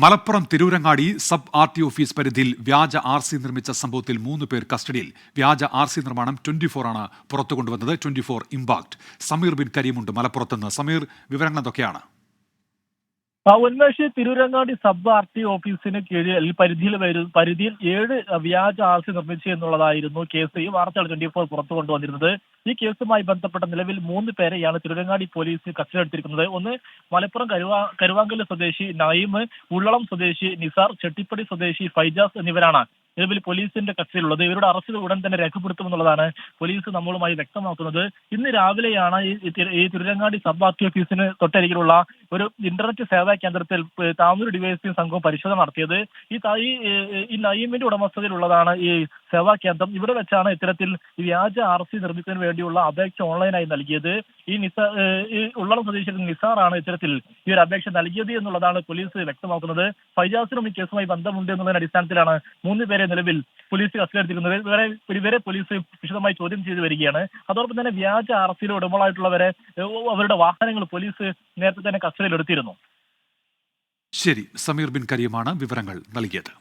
Malappuram Tirurangadi sub RT office പരിധിയിൽ വ്യാജ RC നിർമ്മിച്ച സംഭവത്തിൽ 3 പേർ കസ്റ്റഡിയിൽ. വ്യാജ RC നിർമ്മാണം 24 ആണ് പുറത്തുകൊണ്ടുവന്നത്. 24 ഇമ്പാക്ട്. സമീർ ബിൻ കരീമുണ്ട് മലപ്പുറത്തുനിന്ന്. സമീർ, വിവരങ്ങൾ എന്തൊക്കെയാണ്? ഉന്മേഷ്, തിരൂരങ്ങാടി സബ് RT ഓഫീസിന് കീഴിൽ പരിധിയിൽ 7 വ്യാജ RC നിർമ്മിച്ചു എന്നുള്ളതായിരുന്നു കേസ്. ഈ വാർത്തകൾ 24 പുറത്തു കൊണ്ടുവന്നിരുന്നത്. ഈ കേസുമായി ബന്ധപ്പെട്ട നിലവിൽ 3 പേരെയാണ് തിരൂരങ്ങാടി പോലീസ് കസ്റ്റഡിയിലെടുത്തിരിക്കുന്നത്. ഒന്ന് മലപ്പുറം കരുവാങ്കല് സ്വദേശി നഈം, ഉള്ളളം സ്വദേശി നിസാർ, ചെട്ടിപ്പടി സ്വദേശി ഫൈജാസ് എന്നിവരാണ് നിലവിൽ പോലീസിന്റെ കസ്റ്റഡിയിലുള്ളത്. ഇവരുടെ അറസ്റ്റ് ഉടൻ തന്നെ രേഖപ്പെടുത്തുമെന്നുള്ളതാണ് പോലീസ് നമ്മളുമായി വ്യക്തമാക്കുന്നത്. ഇന്ന് രാവിലെയാണ് ഈ തിരൂരങ്ങാടി സബ് RT ഓഫീസിന് തൊട്ടരികിലുള്ള ഒരു ഇന്റർനെറ്റ് സേവാ കേന്ദ്രത്തിൽ താമൂർ ഡിവൈഎസ്പി സംഘം പരിശോധന നടത്തിയത്. ഈ നഈമിന്റെ ഉടമസ്ഥതയിലുള്ളതാണ് ഈ സേവാ കേന്ദ്രം. ഇവിടെ വെച്ചാണ് ഇത്തരത്തിൽ വ്യാജ RC നിർമ്മിക്കുന്നതിന് വേണ്ടിയുള്ള അപേക്ഷ ഓൺലൈനായി നൽകിയത്. ഈ ഉള്ളളം സ്വദേശി നിസാറാണ് ഇത്തരത്തിൽ ഈ ഒരു അപേക്ഷ നൽകിയത് എന്നുള്ളതാണ് പോലീസ് വ്യക്തമാക്കുന്നത്. ഫൈജാസിനും ഈ കേസുമായി ബന്ധമുണ്ട് എന്നുള്ളതിന്റെ അടിസ്ഥാനത്തിലാണ് 3 പേരെ നിലവിൽ പോലീസ് കസ്റ്റഡിയിലെടുത്തിരിക്കുന്നത്. ഇവരെ പോലീസ് വിശദമായി ചോദ്യം ചെയ്തു വരികയാണ്. അതോടൊപ്പം തന്നെ വ്യാജ RCയിലെ ഉടമകളായിട്ടുള്ളവരെ അവരുടെ വാഹനങ്ങൾ പോലീസ് നേരത്തെ തന്നെ കസ്റ്റഡിയിലെടുത്തിരുന്നു. ശരി, സമീർ ബിൻ കരീമാണ് വിവരങ്ങൾ നൽകിയത്.